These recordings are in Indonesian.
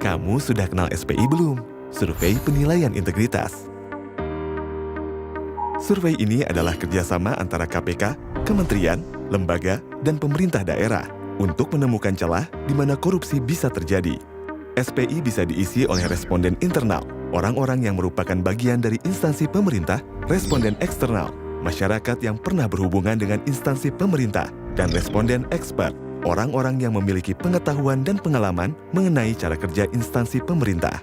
Kamu sudah kenal SPI belum? Survei Penilaian Integritas. Survei ini adalah kerjasama antara KPK, kementerian, lembaga, dan pemerintah daerah untuk menemukan celah di mana korupsi bisa terjadi. SPI bisa diisi oleh responden internal, orang-orang yang merupakan bagian dari instansi pemerintah, responden eksternal, masyarakat yang pernah berhubungan dengan instansi pemerintah, dan responden expert, orang-orang yang memiliki pengetahuan dan pengalaman mengenai cara kerja instansi pemerintah.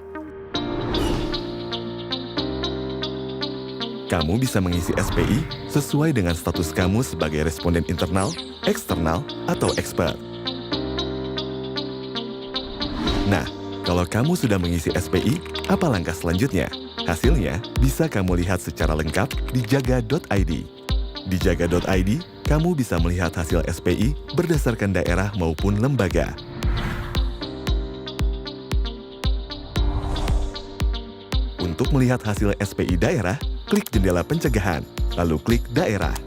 Kamu bisa mengisi SPI sesuai dengan status kamu sebagai responden internal, eksternal, atau expert. Nah, kalau kamu sudah mengisi SPI, apa langkah selanjutnya? Hasilnya bisa kamu lihat secara lengkap di jaga.id. Di jaga.id, kamu bisa melihat hasil SPI berdasarkan daerah maupun lembaga. Untuk melihat hasil SPI daerah, klik jendela pencegahan, lalu klik daerah.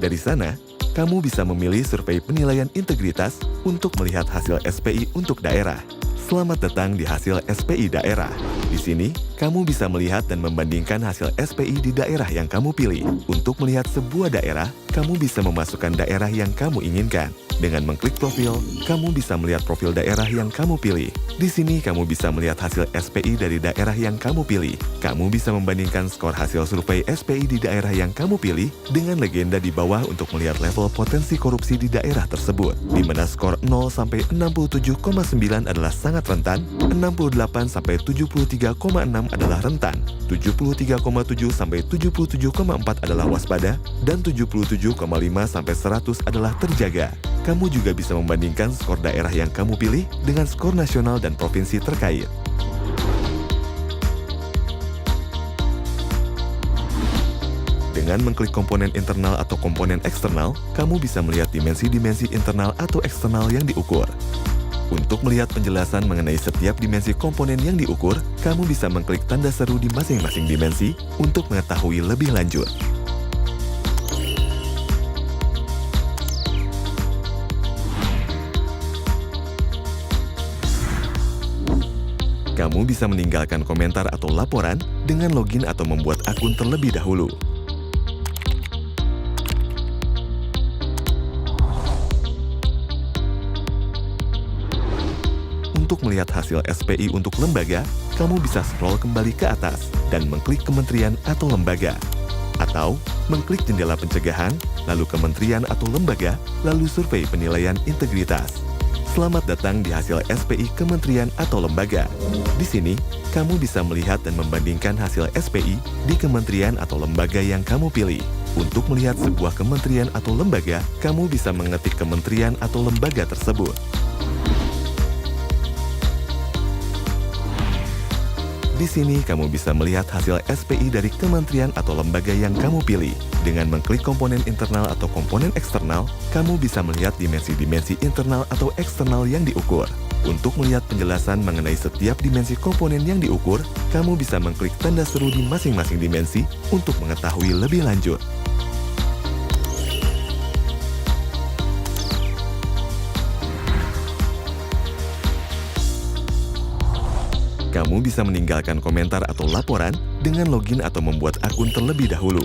Dari sana, kamu bisa memilih survei penilaian integritas untuk melihat hasil SPI untuk daerah. Selamat datang di hasil SPI daerah. Di sini, kamu bisa melihat dan membandingkan hasil SPI di daerah yang kamu pilih. Untuk melihat sebuah daerah, kamu bisa memasukkan daerah yang kamu inginkan. Dengan mengklik profil, kamu bisa melihat profil daerah yang kamu pilih. Di sini, kamu bisa melihat hasil SPI dari daerah yang kamu pilih. Kamu bisa membandingkan skor hasil survei SPI di daerah yang kamu pilih dengan legenda di bawah untuk melihat level potensi korupsi di daerah tersebut, di mana skor 0 sampai 67,9 adalah sangat rentan, 68 sampai 73,6 adalah rentan, 73,7 sampai 77,4 adalah waspada, dan 77,5 sampai 100 adalah terjaga. Kamu juga bisa membandingkan skor daerah yang kamu pilih dengan skor nasional dan provinsi terkait. Dengan mengklik komponen internal atau komponen eksternal, kamu bisa melihat dimensi-dimensi internal atau eksternal yang diukur. Untuk melihat penjelasan mengenai setiap dimensi komponen yang diukur, kamu bisa mengklik tanda seru di masing-masing dimensi untuk mengetahui lebih lanjut. Kamu bisa meninggalkan komentar atau laporan dengan login atau membuat akun terlebih dahulu. Untuk melihat hasil SPI untuk lembaga, kamu bisa scroll kembali ke atas dan mengklik kementerian atau lembaga. Atau mengklik jendela pencegahan, lalu kementerian atau lembaga, lalu survei penilaian integritas. Selamat datang di hasil SPI kementerian atau lembaga. Di sini, kamu bisa melihat dan membandingkan hasil SPI di kementerian atau lembaga yang kamu pilih. Untuk melihat sebuah kementerian atau lembaga, kamu bisa mengetik kementerian atau lembaga tersebut. Di sini, kamu bisa melihat hasil SPI dari kementerian atau lembaga yang kamu pilih. Dengan mengklik komponen internal atau komponen eksternal, kamu bisa melihat dimensi-dimensi internal atau eksternal yang diukur. Untuk melihat penjelasan mengenai setiap dimensi komponen yang diukur, kamu bisa mengklik tanda seru di masing-masing dimensi untuk mengetahui lebih lanjut. Kamu bisa meninggalkan komentar atau laporan dengan login atau membuat akun terlebih dahulu.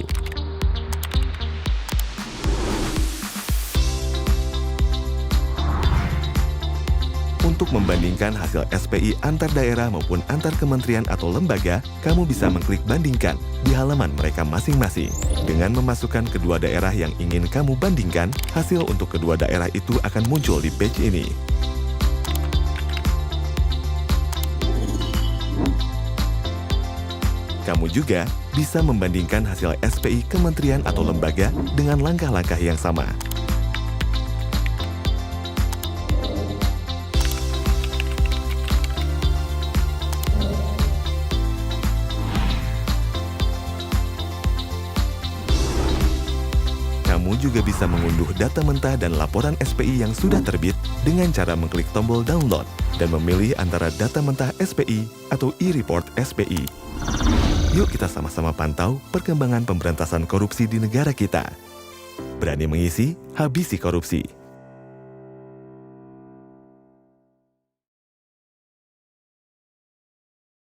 Untuk membandingkan hasil SPI antar daerah maupun antar kementerian atau lembaga, kamu bisa mengklik bandingkan di halaman mereka masing-masing. Dengan memasukkan kedua daerah yang ingin kamu bandingkan, hasil untuk kedua daerah itu akan muncul di page ini. Kamu juga bisa membandingkan hasil SPI kementerian atau lembaga dengan langkah-langkah yang sama. Kamu juga bisa mengunduh data mentah dan laporan SPI yang sudah terbit dengan cara mengklik tombol download dan memilih antara data mentah SPI atau e-report SPI. Yuk kita sama-sama pantau perkembangan pemberantasan korupsi di negara kita. Berani mengisi, habisi korupsi.